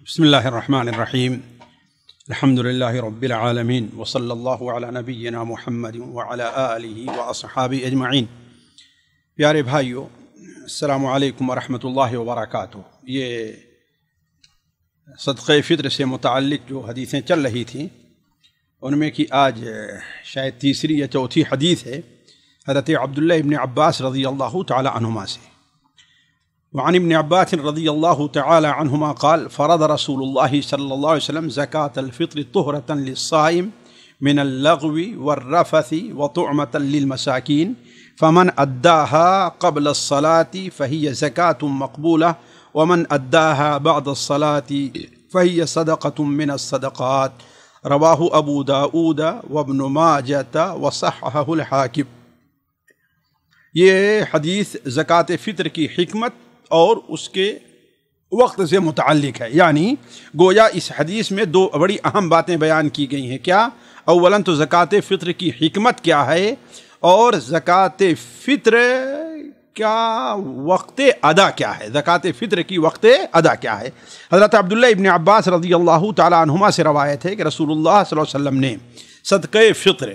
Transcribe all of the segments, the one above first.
بسم اللہ الرحمن الرحیم الحمد للہ رب العالمین وصلی اللہ علی نبینا محمد وعلی آلہ واصحابہ اجمعین۔ پیارے بھائیو، السلام علیکم ورحمۃ اللہ وبرکاتہ۔ یہ صدقہ فطر سے متعلق جو حدیثیں چل رہی تھیں ان میں کی آج شاید تیسری یا چوتھی حدیث ہے حضرت عبداللہ ابن عباس رضی اللہ تعالی عنہما سے۔ وعن ابن عباس رضی اللہ تعالی عنہما قال فرض رسول اللہ صلی اللہ علیہ وسلم زکاة الفطر طہرة للصائم من اللغو والرفث وطعمة للمساکین فمن اداها قبل الصلاة فهي زکاة مقبولة ومن اداها بعد الصلاة فهي صدقة من الصدقات رواہ ابو داؤد وابن ماجہ وصححہ الحاکم۔ یہ حدیث زکوٰۃ فطر کی حکمت اور اس کے وقت سے متعلق ہے، یعنی گویا اس حدیث میں دو بڑی اہم باتیں بیان کی گئی ہیں۔ کیا؟ اولاً تو زکوٰۃ فطر کی حکمت کیا ہے اور زکوٰۃ فطر کا وقت ادا کیا ہے، زکوٰۃ فطر کی وقت ادا کیا ہے۔ حضرت عبداللہ ابن عباس رضی اللہ تعالی عنہما سے روایت ہے کہ رسول اللہ صلی اللہ علیہ وسلم نے صدقہ فطر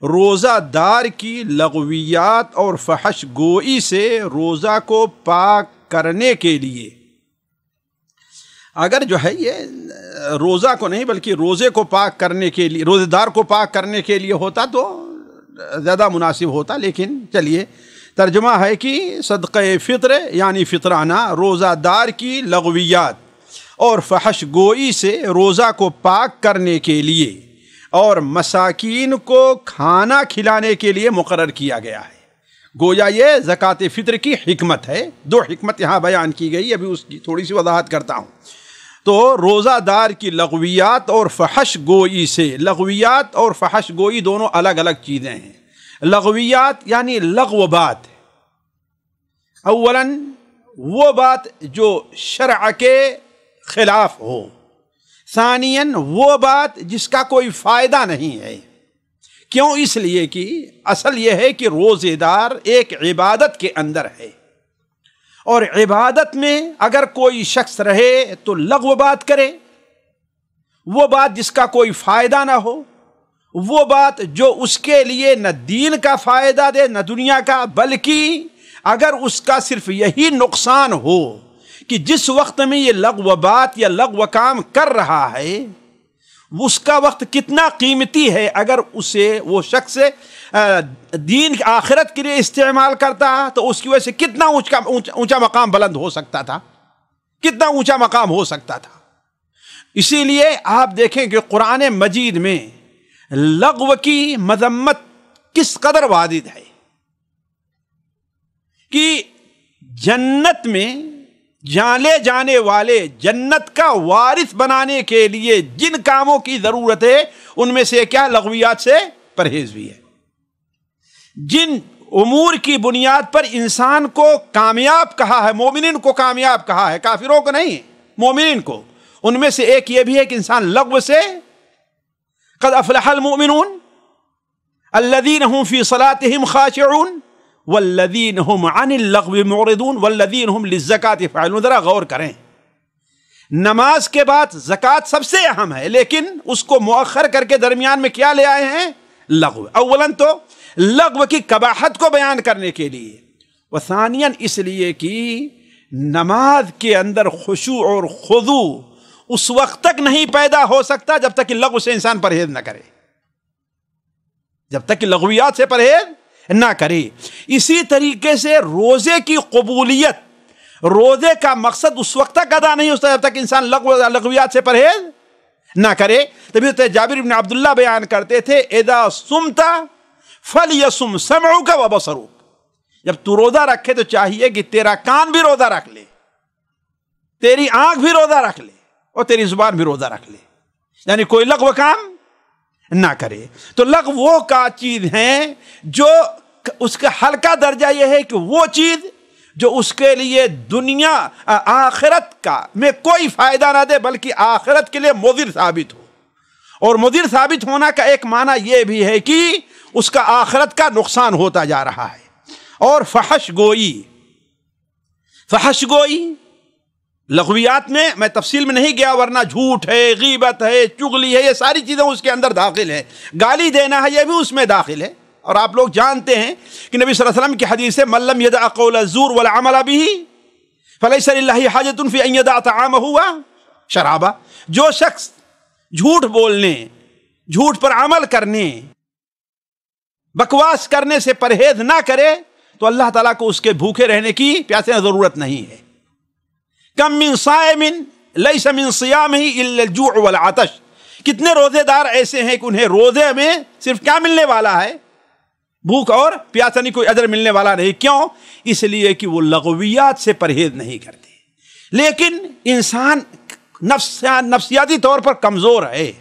روزہ دار کی لغویات اور فحش گوئی سے روزہ کو پاک کرنے کے لیے، اگر جو ہے یہ روزہ کو نہیں بلکہ روزے کو پاک کرنے کے لیے، روزے دار کو پاک کرنے کے لیے ہوتا تو زیادہ مناسب ہوتا، لیکن چلیے ترجمہ ہے کہ صدقہ فطر یعنی فطرانہ روزہ دار کی لغویات اور فحش گوئی سے روزہ کو پاک کرنے کے لیے اور مساکین کو کھانا کھلانے کے لیے مقرر کیا گیا ہے۔ گویا یہ زکوٰۃ فطر کی حکمت ہے۔ دو حکمت یہاں بیان کی گئی، ابھی اس کی تھوڑی سی وضاحت کرتا ہوں۔ تو روزہ دار کی لغویات اور فحش گوئی سے، لغویات اور فحش گوئی دونوں الگ الگ چیزیں ہیں۔ لغویات یعنی لغو بات، اولاً وہ بات جو شرع کے خلاف ہو، ثانیاً وہ بات جس کا کوئی فائدہ نہیں ہے۔ کیوں؟ اس لیے کہ اصل یہ ہے کہ روزے دار ایک عبادت کے اندر ہے، اور عبادت میں اگر کوئی شخص رہے تو لغو بات کرے، وہ بات جس کا کوئی فائدہ نہ ہو، وہ بات جو اس کے لیے نہ دین کا فائدہ دے نہ دنیا کا، بلکہ اگر اس کا صرف یہی نقصان ہو کہ جس وقت میں یہ لغو بات یا لغو کام کر رہا ہے اس کا وقت کتنا قیمتی ہے، اگر اسے وہ شخص دین آخرت کے لیے استعمال کرتا تو اس کی وجہ سے کتنا اونچا مقام بلند ہو سکتا تھا، کتنا اونچا مقام ہو سکتا تھا۔ اسی لیے آپ دیکھیں کہ قرآن مجید میں لغو کی مذمت کس قدر واضح ہے کہ جنت میں جانے جانے والے جنت کا وارث بنانے کے لیے جن کاموں کی ضرورت ہے ان میں سے کیا؟ لغویات سے پرہیز بھی ہے۔ جن امور کی بنیاد پر انسان کو کامیاب کہا ہے، مومنین کو کامیاب کہا ہے، کافروں کو نہیں، مومنین کو، ان میں سے ایک یہ بھی ہے کہ انسان لغو سے، قد افلح المؤمنون الذین هم فی صلاتهم خاشعون والذین هم عن اللغو معرضون والذین هم للزکاة فاعلون۔ ذرا غور کریں، نماز کے بعد زکوٰۃ سب سے اہم ہے، لیکن اس کو مؤخر کر کے درمیان میں کیا لے آئے ہیں؟ لغو۔ اولاً تو لغو کی قباحت کو بیان کرنے کے لیے، وثانیاً اس لیے کہ نماز کے اندر خشوع اور خضوع اس وقت تک نہیں پیدا ہو سکتا جب تک کہ لغو سے انسان پرہیز نہ کرے، جب تک کہ لغویات سے پرہیز نہ کرے۔ اسی طریقے سے روزے کی قبولیت، روزے کا مقصد اس وقت تک ادا نہیں ہوتا جب تک انسان لغویات سے پرہیز نہ کرے۔ تبھی تو جابر بن عبداللہ بیان کرتے تھے اذا صمت فلیصم سمعک وبصرک، جب تو روزہ رکھے تو چاہیے کہ تیرا کان بھی روزہ رکھ لے، تیری آنکھ بھی روزہ رکھ لے اور تیری زبان بھی روزہ رکھ لے، یعنی کوئی لغو کام نہ کرے۔ تو لغو وہ کا چیز ہے جو اس کا ہلکا درجہ یہ ہے کہ وہ چیز جو اس کے لیے دنیا آخرت کا میں کوئی فائدہ نہ دے بلکہ آخرت کے لیے مضر ثابت ہو، اور مضر ثابت ہونا کا ایک معنی یہ بھی ہے کہ اس کا آخرت کا نقصان ہوتا جا رہا ہے۔ اور فحش گوئی، فحش گوئی لغویات میں تفصیل میں نہیں گیا، ورنہ جھوٹ ہے، غیبت ہے، چغلی ہے، یہ ساری چیزیں اس کے اندر داخل ہے. گالی دینا ہے، یہ بھی اس میں داخل ہے. اور آپ لوگ جانتے ہیں کہ نبی صلی اللہ علیہ وسلم کی حدیث ہے من لم يدع قول الزور والعمل به فليس لله حاجة في ان يدع طعامه وشرابه. جو شخص جھوٹ بولنے، جھوٹ پر عمل کرنے، بکواس کرنے سے پرہیز نہ کرے تو اللہ تعالیٰ کو اس کے بھوکے رہنے کی پیاسے ضرورت نہیں ہے. کم من صائم لیس من صیامه الا الجوع والعطش. کتنے روزے دار ایسے ہیں کہ انہیں روزے میں صرف کیا ملنے والا ہے؟ بھوک اور پیاسا، نہیں کوئی اجر ملنے والا نہیں. کیوں؟ اس لیے کہ وہ لغویات سے پرہیز نہیں کرتے. لیکن انسان نفسیاتی طور پر کمزور ہے.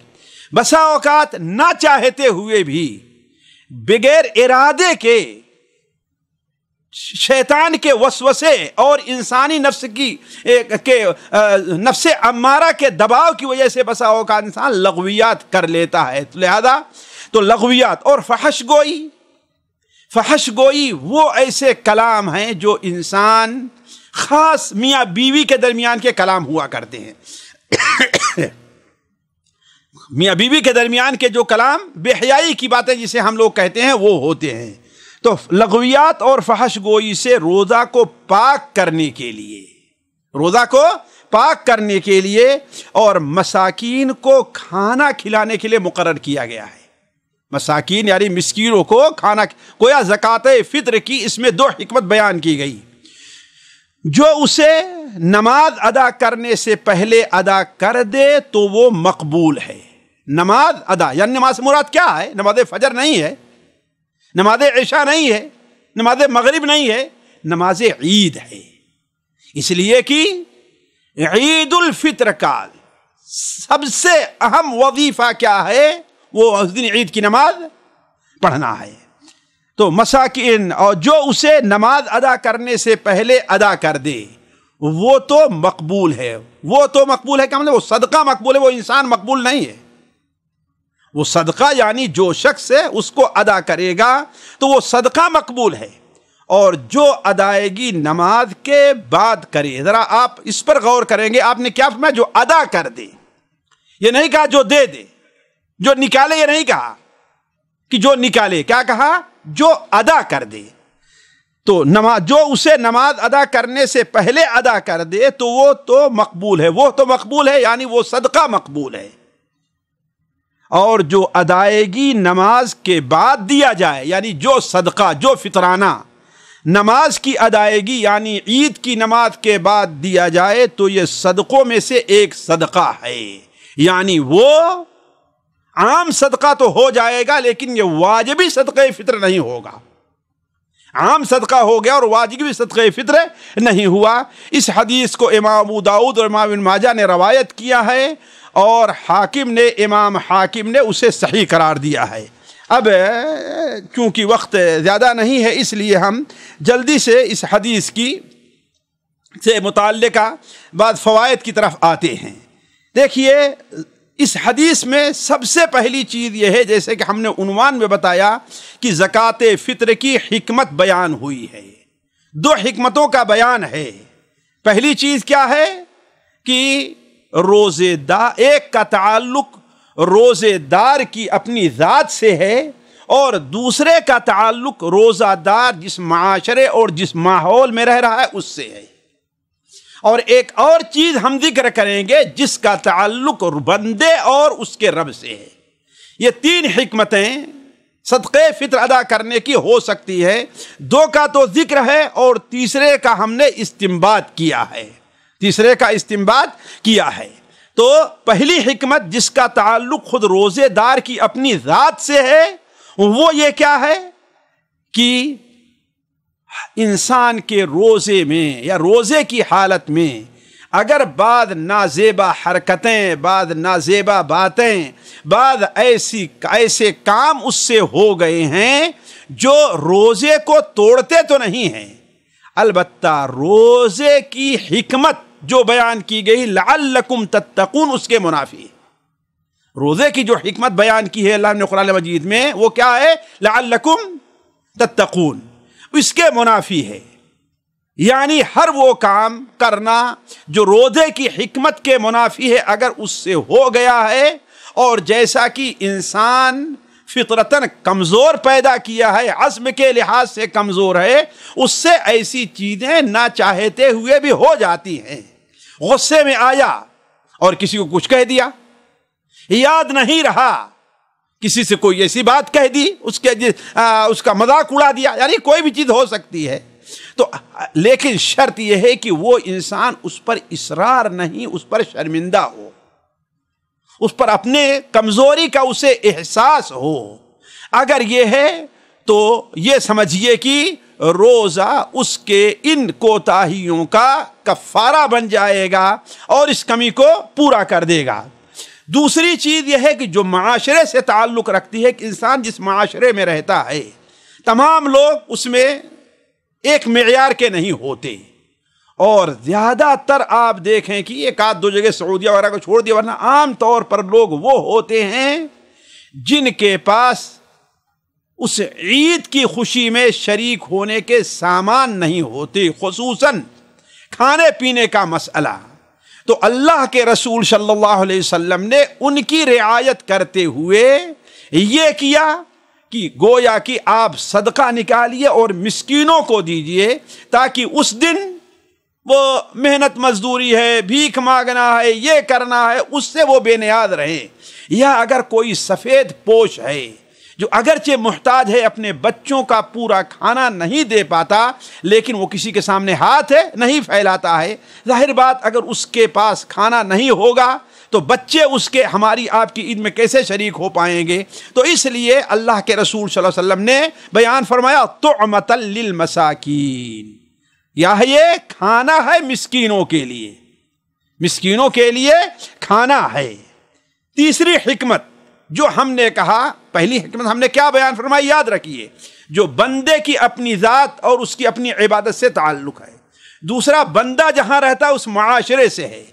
بسا اوقات نہ چاہتے ہوئے بھی بغیر ارادے کے شیطان کے وسوسے اور انسانی نفس نفس امارہ کے دباؤ کی وجہ سے بسا اوقات انسان لغویات کر لیتا ہے. لہذا تو لغویات اور فحش گوئی وہ ایسے کلام ہیں جو انسان خاص میاں بیوی کے درمیان کے کلام ہوا کرتے ہیں. میاں بیوی کے درمیان کے جو کلام بے حیائی کی باتیں جسے ہم لوگ کہتے ہیں وہ ہوتے ہیں. تو لغویات اور فحش گوئی سے روزہ کو پاک کرنے کے لیے اور مساکین کو کھانا کھلانے کے لیے مقرر کیا گیا ہے. مساکین یعنی مسکینوں کو کھانا، گویا زکوٰۃ فطر کی اس میں 2 حکمت بیان کی گئی. جو اسے نماز ادا کرنے سے پہلے ادا کر دے تو وہ مقبول ہے. نماز ادا یعنی نماز مراد کیا ہے؟ نماز فجر نہیں ہے، نماز عشاء نہیں ہے، نماز مغرب نہیں ہے، نماز عید ہے. اس لیے کہ عید الفطر کا سب سے اہم وظیفہ کیا ہے؟ وہ اس دن عید کی نماز پڑھنا ہے. تو مساکین اور جو اسے نماز ادا کرنے سے پہلے ادا کر دے وہ تو مقبول ہے. وہ تو مقبول ہے کیا مطلب؟ وہ صدقہ مقبول ہے، وہ انسان مقبول نہیں ہے. وہ صدقہ یعنی جو شخص ہے اس کو ادا کرے گا تو وہ صدقہ مقبول ہے. اور جو ادائیگی نماز کے بعد کرے، ذرا آپ اس پر غور کریں گے. آپ نے کیا فرمایا؟ جو ادا کر دے. یہ نہیں کہا جو دے دے، جو نکالے یہ نہیں کہا کہ جو نکالے، کیا کہا؟ جو ادا کر دے. تو جو اسے نماز ادا کرنے سے پہلے ادا کر دے تو وہ تو مقبول ہے. وہ تو مقبول ہے یعنی وہ صدقہ مقبول ہے. اور جو ادائیگی نماز کے بعد دیا جائے یعنی جو صدقہ، جو فطرانہ نماز کی ادائیگی یعنی عید کی نماز کے بعد دیا جائے تو یہ صدقوں میں سے ایک صدقہ ہے. یعنی وہ عام صدقہ تو ہو جائے گا لیکن یہ واجبی صدقہ فطر نہیں ہوگا. عام صدقہ ہو گیا اور واجبی صدقہ فطر نہیں ہوا. اس حدیث کو امام ابو داؤد اور امام ابن ماجہ نے روایت کیا ہے اور امام حاکم نے اسے صحیح قرار دیا ہے. اب چونکہ وقت زیادہ نہیں ہے اس لیے ہم جلدی سے اس حدیث سے متعلقہ بعض فوائد کی طرف آتے ہیں. دیکھیے اس حدیث میں سب سے پہلی چیز یہ ہے، جیسے کہ ہم نے عنوان میں بتایا کہ زکوٰۃ فطر کی حکمت بیان ہوئی ہے. 2 حکمتوں کا بیان ہے. پہلی چیز کیا ہے کہ روزے دار، ایک کا تعلق روزے دار کی اپنی ذات سے ہے اور دوسرے کا تعلق روزہ دار جس معاشرے اور جس ماحول میں رہ رہا ہے اس سے ہے. اور ایک اور چیز ہم ذکر کریں گے جس کا تعلق بندے اور اس کے رب سے ہے. یہ 3 حکمتیں صدقے فطر ادا کرنے کی ہو سکتی ہے. 2 کا تو ذکر ہے اور تیسرے کا ہم نے استنباط کیا ہے. تو پہلی حکمت جس کا تعلق خود روزے دار کی اپنی ذات سے ہے وہ یہ کیا ہے کہ انسان کے روزے میں یا روزے کی حالت میں اگر بعض نازیبا حرکتیں، بعض نازیبا باتیں، بعض ایسے کام اس سے ہو گئے ہیں جو روزے کو توڑتے تو نہیں ہیں، البتہ روزے کی حکمت جو بیان کی گئی لعلکم تتقون اس کے منافی ہے. روزے کی جو حکمت بیان کی ہے اللہ نے قرآن مجید میں وہ کیا ہے؟ لعلکم تتقون، اس کے منافی ہے. یعنی ہر وہ کام کرنا جو روزے کی حکمت کے منافی ہے، اگر اس سے ہو گیا ہے، اور جیسا کہ انسان فطرتاً کمزور پیدا کیا ہے، عزم کے لحاظ سے کمزور ہے، اس سے ایسی چیزیں نہ چاہتے ہوئے بھی ہو جاتی ہیں۔ غصے میں آیا اور کسی کو کچھ کہہ دیا، یاد نہیں رہا، کسی سے کوئی ایسی بات کہہ دی، اس کا مذاق اڑا دیا، یعنی کوئی بھی چیز ہو سکتی ہے۔ تو لیکن شرط یہ ہے کہ وہ انسان اس پر اصرار نہیں، اس پر شرمندہ ہو، اس پر اپنے کمزوری کا اسے احساس ہو۔ اگر یہ ہے تو یہ سمجھیے کہ روزہ اس کے ان کوتاہیوں کا کفارہ بن جائے گا اور اس کمی کو پورا کر دے گا۔ دوسری چیز یہ ہے کہ جو معاشرے سے تعلق رکھتی ہے، کہ انسان جس معاشرے میں رہتا ہے تمام لوگ اس میں ایک معیار کے نہیں ہوتے، اور زیادہ تر آپ دیکھیں کہ ایک آدھ دو جگہ سعودیہ وغیرہ کو چھوڑ دیا، ورنہ عام طور پر لوگ وہ ہوتے ہیں جن کے پاس اس عید کی خوشی میں شریک ہونے کے سامان نہیں ہوتے، خصوصاً کھانے پینے کا مسئلہ۔ تو اللہ کے رسول صلی اللہ علیہ وسلم نے ان کی رعایت کرتے ہوئے یہ کیا کہ گویا کہ آپ صدقہ نکالیے اور مسکینوں کو دیجئے، تاکہ اس دن وہ محنت مزدوری ہے، بھیک مانگنا ہے، یہ کرنا ہے، اس سے وہ بے نیاز رہے۔ یا اگر کوئی سفید پوش ہے جو اگرچہ محتاج ہے، اپنے بچوں کا پورا کھانا نہیں دے پاتا، لیکن وہ کسی کے سامنے ہاتھ ہے نہیں پھیلاتا ہے، ظاہر بات اگر اس کے پاس کھانا نہیں ہوگا تو بچے اس کے ہماری آپ کی عید میں کیسے شریک ہو پائیں گے؟ تو اس لیے اللہ کے رسول صلی اللہ علیہ وسلم نے بیان فرمایا طعمۃ للمساکین، یہ کھانا ہے مسکینوں کے لیے، مسکینوں کے لیے کھانا ہے۔ تیسری حکمت جو ہم نے کہا، پہلی حکمت ہم نے کیا بیان فرمائی، یاد رکھیے، جو بندے کی اپنی ذات اور اس کی اپنی عبادت سے تعلق ہے۔ دوسرا، بندہ جہاں رہتا ہے اس معاشرے سے ہے۔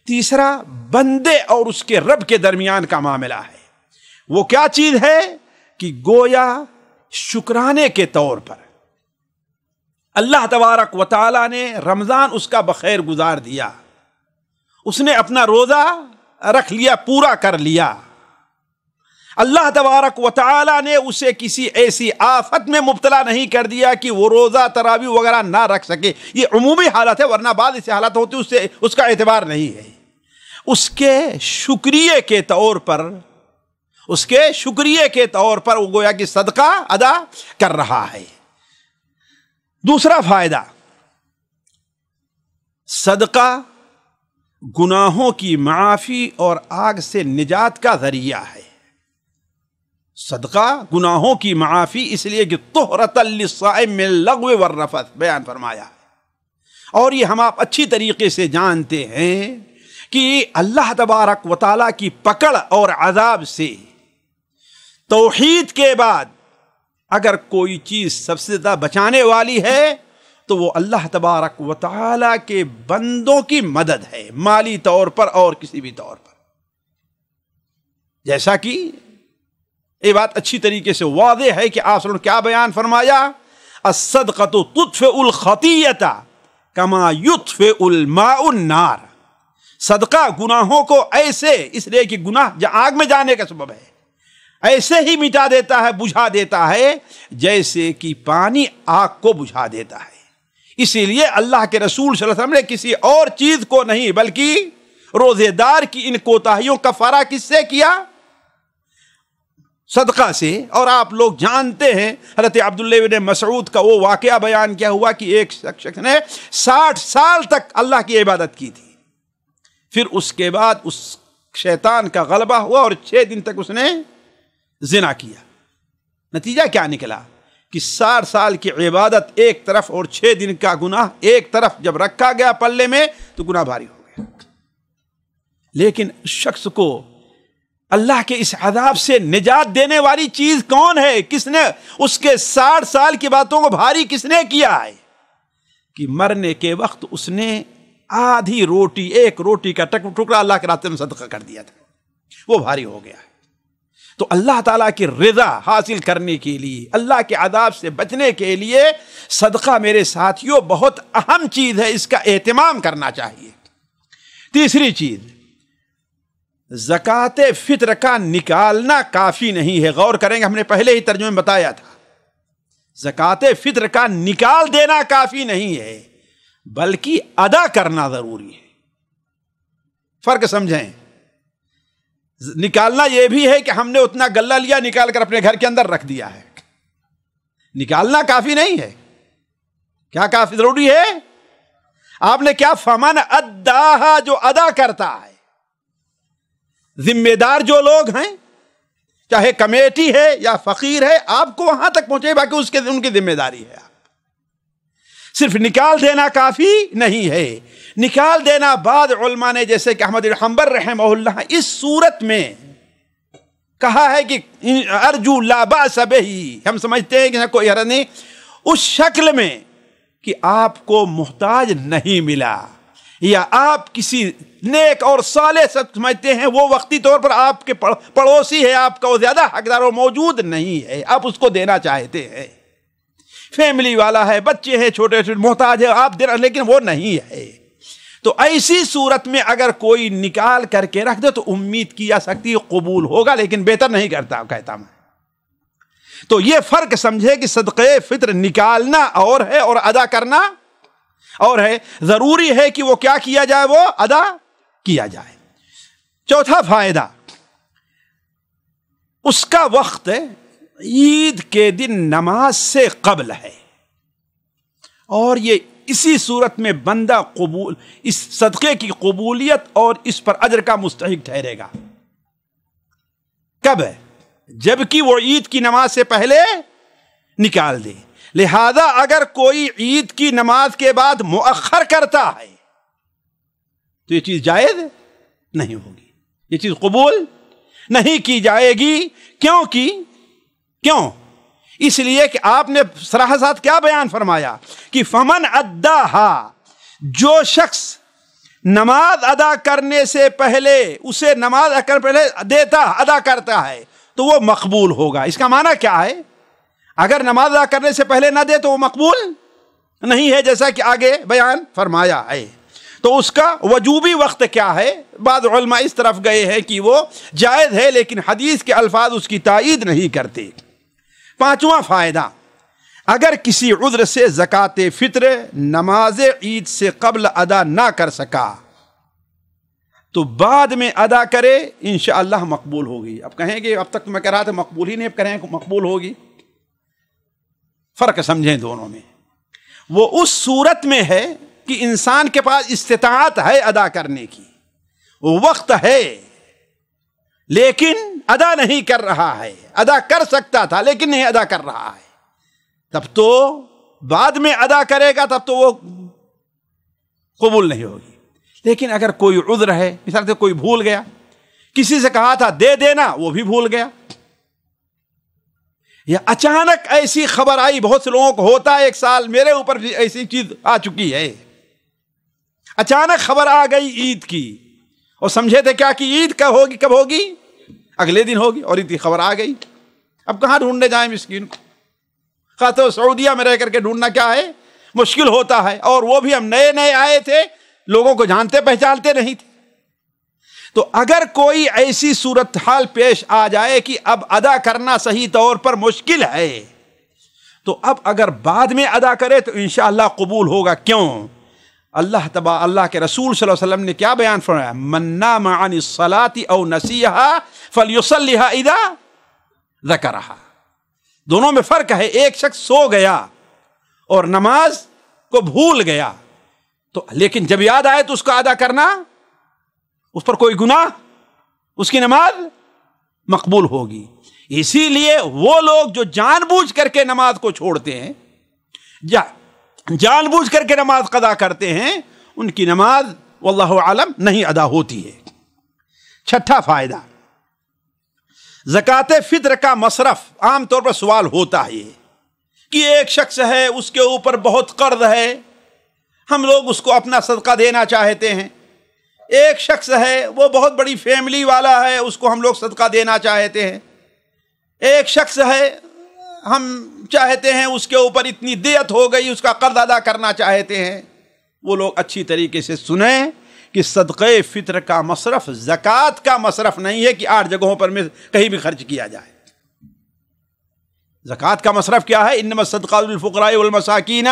تیسرا، بندے اور اس کے رب کے درمیان کا معاملہ ہے۔ وہ کیا چیز ہے کہ گویا شکرانے کے طور پر اللہ تبارک و تعالی نے رمضان اس کا بخیر گزار دیا، اس نے اپنا روزہ رکھ لیا، پورا کر لیا، اللہ تبارک و تعالی نے اسے کسی ایسی آفت میں مبتلا نہیں کر دیا کہ وہ روزہ تراویح وغیرہ نہ رکھ سکے۔ یہ عمومی حالت ہے، ورنہ بعض ایسی حالت ہوتی اس سے اس کا اعتبار نہیں ہے۔ اس کے شکریہ کے طور پر، اس کے شکریہ کے طور پر وہ گویا کہ صدقہ ادا کر رہا ہے۔ دوسرا فائدہ، صدقہ گناہوں کی معافی اور آگ سے نجات کا ذریعہ ہے۔ صدقہ گناہوں کی معافی اس لیے کہ طہرۃ للصائم من اللغو والرفث بیان فرمایا ہے، اور یہ ہم آپ اچھی طریقے سے جانتے ہیں کہ اللہ تبارک و تعالیٰ کی پکڑ اور عذاب سے توحید کے بعد اگر کوئی چیز سب سے زیادہ بچانے والی ہے تو وہ اللہ تبارک و تعالیٰ کے بندوں کی مدد ہے، مالی طور پر اور کسی بھی طور پر۔ جیسا کہ یہ بات اچھی طریقے سے واضح ہے کہ آپ صلی اللہ علیہ وسلم کیا بیان فرمایا، الصدقۃ تطفئ الخطیۃ کما یطفئ الماء النار۔ صدقہ گناہوں کو ایسے، اس لیے کہ گناہ آگ میں جانے کا سبب ہے، ایسے ہی مٹا دیتا ہے، بجھا دیتا ہے جیسے کہ پانی آگ کو بجھا دیتا ہے۔ اسی لیے اللہ کے رسول صلی اللہ علیہ وسلم نے کسی اور چیز کو نہیں بلکہ روزے دار کی ان کوتاہیوں کا کفارہ کس سے کیا؟ صدقہ سے۔ اور آپ لوگ جانتے ہیں حضرت عبداللہ بن مسعود کا وہ واقعہ بیان کیا ہوا کہ ایک شخص نے 60 سال تک اللہ کی عبادت کی تھی، پھر اس کے بعد اس شیطان کا غلبہ ہوا اور 6 دن تک اس نے زنا کیا۔ نتیجہ کیا نکلا کہ 60 سال کی عبادت ایک طرف اور 6 دن کا گناہ ایک طرف جب رکھا گیا پلے میں تو گناہ بھاری ہو گیا۔ لیکن شخص کو اللہ کے اس عذاب سے نجات دینے والی چیز کون ہے؟ کس نے اس کے 60 سال کی باتوں کو بھاری کس نے کیا ہے؟ کہ مرنے کے وقت اس نے آدھی روٹی، ایک روٹی کا ٹکڑا اللہ کے راستے میں صدقہ کر دیا تھا، وہ بھاری ہو گیا ہے۔ تو اللہ تعالیٰ کی رضا حاصل کرنے کے لیے، اللہ کے عذاب سے بچنے کے لیے صدقہ میرے ساتھیوں بہت اہم چیز ہے، اس کا اہتمام کرنا چاہیے۔ تیسری چیز، زکوٰۃ فطر کا نکالنا کافی نہیں ہے۔ غور کریں گے، ہم نے پہلے ہی ترجمے میں بتایا تھا، زکوٰۃ فطر کا نکال دینا کافی نہیں ہے بلکہ ادا کرنا ضروری ہے۔ فرق سمجھیں، نکالنا یہ بھی ہے کہ ہم نے اتنا غلہ لیا نکال کر اپنے گھر کے اندر رکھ دیا ہے، نکالنا کافی نہیں ہے۔ کیا کافی ضروری ہے؟ آپ نے کیا فمن اداہا، جو ادا کرتا ہے، ذمہ دار جو لوگ ہیں، چاہے کمیٹی ہے یا فقیر ہے، آپ کو وہاں تک پہنچے، باقی ان کی ذمہ داری ہے۔ صرف نکال دینا کافی نہیں ہے، نکال دینا بعض علماء نے جیسے کہ احمد بن حنبل رحمہ اللہ اس صورت میں کہا ہے کہ ارجو لا باس بہ، ہم سمجھتے ہیں کہ کوئی حرج نہیں، اس شکل میں کہ آپ کو محتاج نہیں ملا یا آپ کسی نیک اور صالح سمجھتے ہیں، وہ وقتی طور پر آپ کے پڑوسی ہے، آپ کا وہ زیادہ حقدار اور موجود نہیں ہے، آپ اس کو دینا چاہتے ہیں، فیملی والا ہے، بچے ہیں چھوٹے چھوٹے محتاج ہے، آپ دینا، لیکن وہ نہیں ہے، تو ایسی صورت میں اگر کوئی نکال کر کے رکھ دے تو امید کی جا سکتی ہے قبول ہوگا، لیکن بہتر نہیں کرتا کہتا میں۔ تو یہ فرق سمجھے کہ صدقہ فطر نکالنا اور ہے اور ادا کرنا اور ہے، ضروری ہے کہ وہ کیا کیا جائے، وہ ادا کیا جائے۔ چوتھا فائدہ، اس کا وقت عید کے دن نماز سے قبل ہے، اور یہ اسی صورت میں بندہ قبول، اس صدقے کی قبولیت اور اس پر اجر کا مستحق ٹھہرے گا۔ کب ہے؟ جبکہ وہ عید کی نماز سے پہلے نکال دے۔ لہذا اگر کوئی عید کی نماز کے بعد مؤخر کرتا ہے تو یہ چیز جائز نہیں ہوگی، یہ چیز قبول نہیں کی جائے گی۔ کیوں؟ اس لیے کہ آپ نے صراحت ساتھ کیا بیان فرمایا کہ فمن اداہا، جو شخص نماز ادا کرنے سے پہلے، اسے نماز ادا کرتا ہے تو وہ مقبول ہوگا۔ اس کا معنی کیا ہے؟ اگر نماز ادا کرنے سے پہلے نہ دے تو وہ مقبول نہیں ہے، جیسا کہ آگے بیان فرمایا ہے۔ تو اس کا وجوبی وقت کیا ہے؟ بعض علماء اس طرف گئے ہیں کہ وہ جائز ہے، لیکن حدیث کے الفاظ اس کی تائید نہیں کرتے۔ پانچواں فائدہ، اگر کسی عذر سے زکوٰۃ فطر نماز عید سے قبل ادا نہ کر سکا تو بعد میں ادا کرے، انشاءاللہ مقبول ہوگی۔ اب کہیں گے اب تک میں کہہ رہا تھا مقبول ہی نہیں، اب کہیں مقبول ہوگی۔ فرق سمجھیں دونوں میں۔ وہ اس صورت میں ہے کہ انسان کے پاس استطاعت ہے ادا کرنے کی، وقت ہے، لیکن ادا نہیں کر رہا ہے، ادا کر سکتا تھا لیکن نہیں ادا کر رہا ہے، تب تو بعد میں ادا کرے گا، تب تو وہ قبول نہیں ہوگی۔ لیکن اگر کوئی عذر ہے، مثال سے کوئی بھول گیا، کسی سے کہا تھا دے دینا، وہ بھی بھول گیا، یا اچانک ایسی خبر آئی، بہت سے لوگوں کو ہوتا ہے، ایک سال میرے اوپر بھی ایسی چیز آ چکی ہے، اچانک خبر آ گئی عید کی، اور سمجھے تھے کیا کہ عید کب ہوگی؟ اگلے دن ہوگی، اور عید کی خبر آ گئی۔ اب کہاں ڈھونڈنے جائیں مسکین کو؟ خاص طور سعودیہ میں رہ کر کے ڈھونڈنا کیا ہے، مشکل ہوتا ہے، اور وہ بھی ہم نئے آئے تھے، لوگوں کو جانتے پہچانتے نہیں تھے۔ تو اگر کوئی ایسی صورتحال پیش آ جائے کہ اب ادا کرنا صحیح طور پر مشکل ہے، تو اب اگر بعد میں ادا کرے تو انشاءاللہ قبول ہوگا۔ کیوں؟ اللہ کے رسول صلی اللہ علیہ وسلم نے کیا بیان فرمایا؟ من نام عن الصلاة او نسیها فلیصلیها اذا ذکرها۔ دونوں میں فرق ہے، ایک شخص سو گیا اور نماز کو بھول گیا، تو لیکن جب یاد آئے تو اس کا ادا کرنا، اس پر کوئی گناہ، اس کی نماز مقبول ہوگی۔ اسی لیے وہ لوگ جو جان بوجھ کر کے نماز کو چھوڑتے ہیں، جان بوجھ کر کے نماز قضا کرتے ہیں، ان کی نماز واللہ عالم نہیں ادا ہوتی ہے۔ چھٹا فائدہ، زکوٰۃ فطر کا مصرف۔ عام طور پر سوال ہوتا ہے کہ ایک شخص ہے، اس کے اوپر بہت قرض ہے، ہم لوگ اس کو اپنا صدقہ دینا چاہتے ہیں۔ ایک شخص ہے، وہ بہت بڑی فیملی والا ہے، اس کو ہم لوگ صدقہ دینا چاہتے ہیں۔ ایک شخص ہے، ہم چاہتے ہیں اس کے اوپر اتنی دیت ہو گئی، اس کا قرض ادا کرنا چاہتے ہیں، وہ لوگ اچھی طریقے سے سنیں کہ صدقہ فطر کا مصرف زکوٰۃ کا مصرف نہیں ہے کہ 8 جگہوں پر میں کہیں بھی خرچ کیا جائے۔ زکوٰۃ کا مصرف کیا ہے؟ انما الصدقات للفقراء والمساکین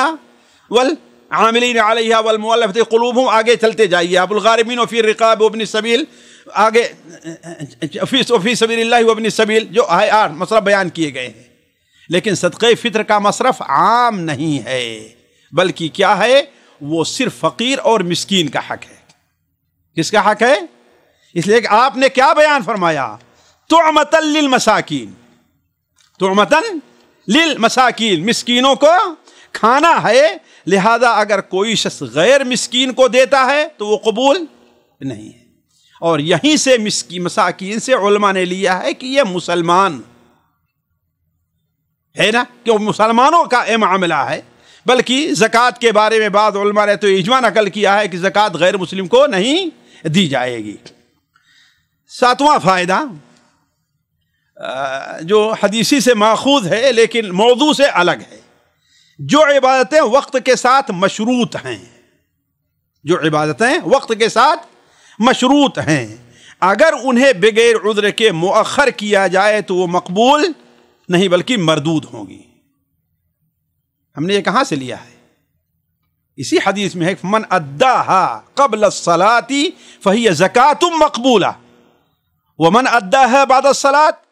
والعاملین علیہا والمؤلفۃ قلوبہم، آگے چلتے جائیے، ابو الغارمین وفی الرقاب وابن السبیل، آگے فی سبیل اللہ وابن السبیل، جو ہے 8 مصرف بیان کیے گئے ہیں۔ لیکن صدقہ فطر کا مصرف عام نہیں ہے، بلکہ کیا ہے؟ وہ صرف فقیر اور مسکین کا حق ہے۔ کس کا حق ہے؟ اس لیے کہ آپ نے کیا بیان فرمایا؟ طعمۃ للمساکین، طعمۃ للمساکین، مسکینوں کو کھانا ہے، لہذا اگر کوئی شخص غیر مسکین کو دیتا ہے تو وہ قبول نہیں ہے۔ اور یہیں سے مساکین سے علماء نے لیا ہے کہ یہ مسلمان ہے نا، کہ وہ مسلمانوں کا معاملہ ہے، بلکہ زکوٰۃ کے بارے میں بعض علماء نے تو اجماع نقل کیا ہے کہ زکوٰۃ غیر مسلم کو نہیں دی جائے گی۔ 7واں فائدہ جو حدیثی سے ماخوذ ہے لیکن موضوع سے الگ ہے، جو عبادتیں وقت کے ساتھ مشروط ہیں، جو عبادتیں وقت کے ساتھ مشروط ہیں، اگر انہیں بغیر عذر کے مؤخر کیا جائے تو وہ مقبول نہیں بلکہ مردود ہوں گی۔ ہم نے یہ کہاں سے لیا ہے؟ اسی حدیث میں ہے، من اداہا قبل الصلاۃ فہی زکوٰۃ مقبولہ ومن اداہا بعد الصلاۃ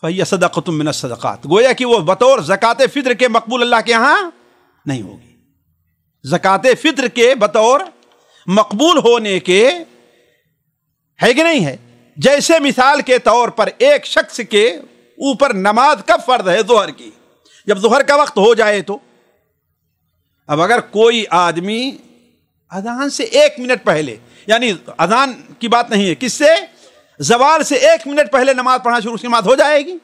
فہی صدقۃ من الصدقات۔ گویا کہ وہ بطور زکوٰۃ فطر کے مقبول اللہ کے ہاں نہیں ہوگی۔ زکوٰۃ فطر کے بطور مقبول ہونے کے ہے کہ نہیں ہے؟ جیسے مثال کے طور پر ایک شخص کے اوپر نماز کب فرض ہے؟ ظہر کی، جب ظہر کا وقت ہو جائے تو اب اگر کوئی آدمی اذان سے 1 منٹ پہلے، یعنی اذان کی بات نہیں ہے، کس سے؟ زوال سے 1 منٹ پہلے نماز پڑھنا شروع، اس کی نماز ہو جائے گی؟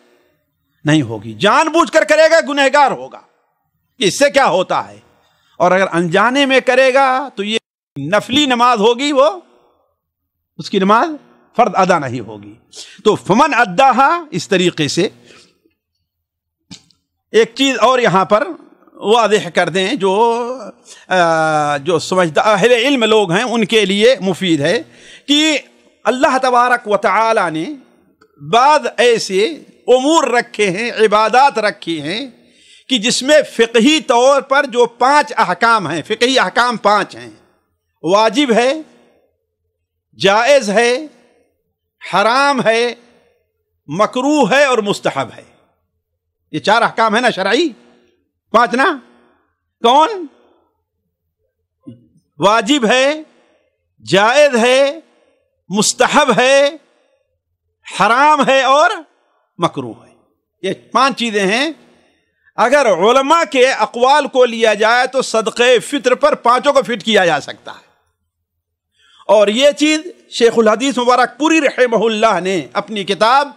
نہیں ہوگی۔ جان بوجھ کر کرے گا گنہگار ہوگا، اس سے کیا ہوتا ہے؟ اور اگر انجانے میں کرے گا تو یہ نفلی نماز ہوگی، وہ اس کی نماز فرض ادا نہیں ہوگی۔ تو فمن اداہا، اس طریقے سے ایک چیز اور یہاں پر واضح کر دیں، جو سمجھدار اہل علم لوگ ہیں ان کے لیے مفید ہے کہ اللہ تبارک و تعالی نے بعض ایسے امور رکھے ہیں، عبادات رکھی ہیں کہ جس میں فقہی طور پر جو 5 احکام ہیں، فقہی احکام 5 ہیں، واجب ہے، جائز ہے، حرام ہے، مکروہ ہے اور مستحب ہے۔ یہ 4 احکام ہے نا شرعی، 5 نا؟ کون؟ واجب ہے، جائز ہے، مستحب ہے، حرام ہے اور مکروہ ہے۔ یہ 5 چیزیں ہیں۔ اگر علماء کے اقوال کو لیا جائے تو صدقہ فطر پر 5 کو فٹ کیا جا سکتا ہے۔ اور یہ چیز شیخ الحدیث مبارک پوری رحمہ اللہ نے اپنی کتاب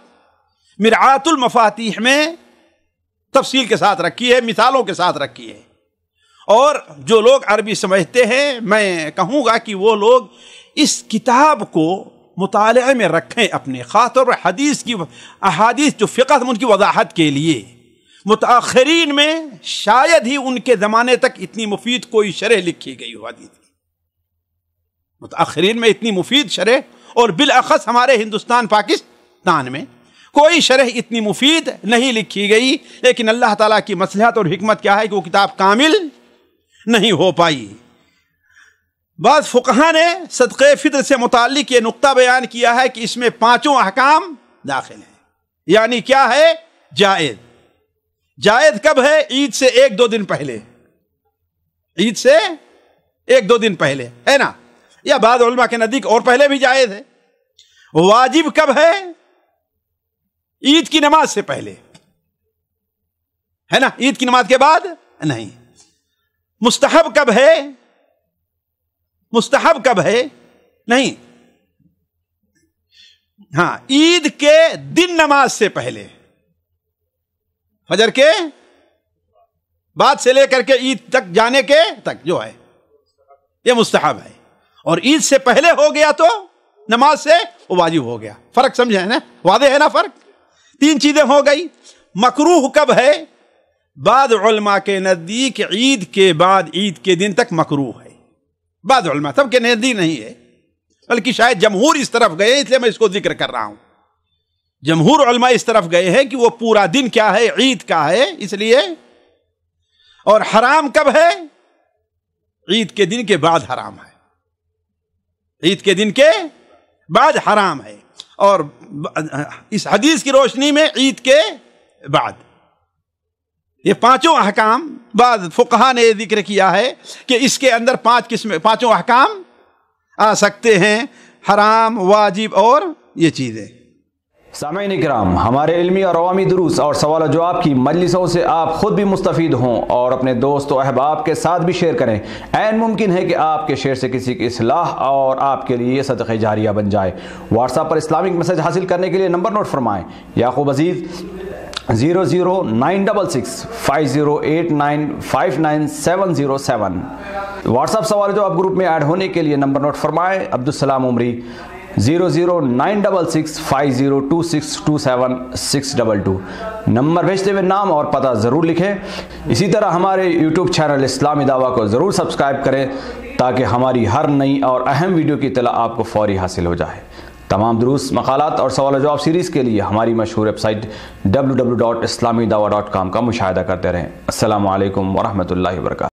مرعات المفاتیح میں تفصیل کے ساتھ رکھی ہے، مثالوں کے ساتھ رکھی ہے۔ اور جو لوگ عربی سمجھتے ہیں، میں کہوں گا کہ وہ لوگ اس کتاب کو مطالعے میں رکھیں اپنے، خاص طور پر حدیث کی احادیث جو فقہ ان کی وضاحت کے لیے۔ متاخرین میں شاید ہی ان کے زمانے تک اتنی مفید کوئی شرح لکھی گئی ہو حدیث کی، متاخرین میں اتنی مفید شرح، اور بالاخص ہمارے ہندوستان پاکستان میں کوئی شرح اتنی مفید نہیں لکھی گئی، لیکن اللہ تعالیٰ کی مصلحت اور حکمت کیا ہے کہ وہ کتاب کامل نہیں ہو پائی۔ بعض فقہاء نے صدقہ فطر سے متعلق یہ نقطہ بیان کیا ہے کہ اس میں 5 احکام داخل ہیں۔ یعنی کیا ہے؟ جائز۔ جائز کب ہے؟ عید سے 1-2 دن پہلے، عید سے 1-2 دن پہلے ہے نا، یا بعض علماء کے نزدیک اور پہلے بھی جائز ہے۔ واجب کب ہے؟ عید کی نماز سے پہلے ہے نا، عید کی نماز کے بعد نہیں۔ مستحب کب ہے؟ مستحب کب ہے؟ نہیں، ہاں، عید کے دن نماز سے پہلے، فجر کے بعد سے لے کر کے عید تک جانے کے تک جو ہے یہ مستحب ہے، اور عید سے پہلے ہو گیا تو نماز سے وہ واجب ہو گیا۔ فرق سمجھے نا؟ واضح ہے نا فرق؟ 3 چیزیں ہو گئی، مکروہ کب ہے؟ بعض علماء کے نزدیک عید کے بعد عید کے دن تک مکروہ ہے. بعض علماء، سب کے نزدیک نہیں ہے، بلکہ شاید جمہور اس طرف گئے، اس لیے میں اس کو ذکر کر رہا ہوں. جمہور علماء اس طرف گئے ہیں کہ وہ پورا دن کیا ہے؟ عید کا ہے، اس لیے. اور حرام کب ہے؟ عید کے دن کے بعد حرام ہے. عید کے دن کے بعد حرام ہے. اور اس حدیث کی روشنی میں عید کے بعد یہ پانچوں احکام، بعض فقہا نے ذکر کیا ہے کہ اس کے اندر پانچوں احکام آ سکتے ہیں، حرام، واجب اور یہ چیزیں. سامعین اکرام، ہمارے علمی اور عوامی دروس اور سوال و جواب کی مجلسوں سے آپ خود بھی مستفید ہوں اور اپنے دوست و احباب کے ساتھ بھی شیئر کریں. عین ممکن ہے کہ آپ کے شیئر سے کسی کی اصلاح اور آپ کے لیے صدقہ جاریہ بن جائے. واٹس ایپ پر اسلامک میسج حاصل کرنے کے لیے نمبر نوٹ فرمائیں: یعقوب عزیز 00966 5089595707. واٹس ایپ سوال جو آپ گروپ میں ایڈ ہونے کے لیے نمبر نوٹ فرمائیں: عبدالسلام عمری 00966 502627 نمبر بھیجتے ہوئے نام اور پتہ ضرور لکھیں. اسی طرح ہمارے یوٹیوب چینل اسلامی دعویٰ کو ضرور سبسکرائب کریں تاکہ ہماری ہر نئی اور اہم ویڈیو کی اطلاع آپ کو فوری حاصل ہو جائے. تمام دروس، مقالات اور سوال و جواب سیریز کے لیے ہماری مشہور ویب سائٹ www.islamidawah.com کا مشاہدہ کرتے رہیں. السلام علیکم ورحمۃ اللہ وبرکاتہ.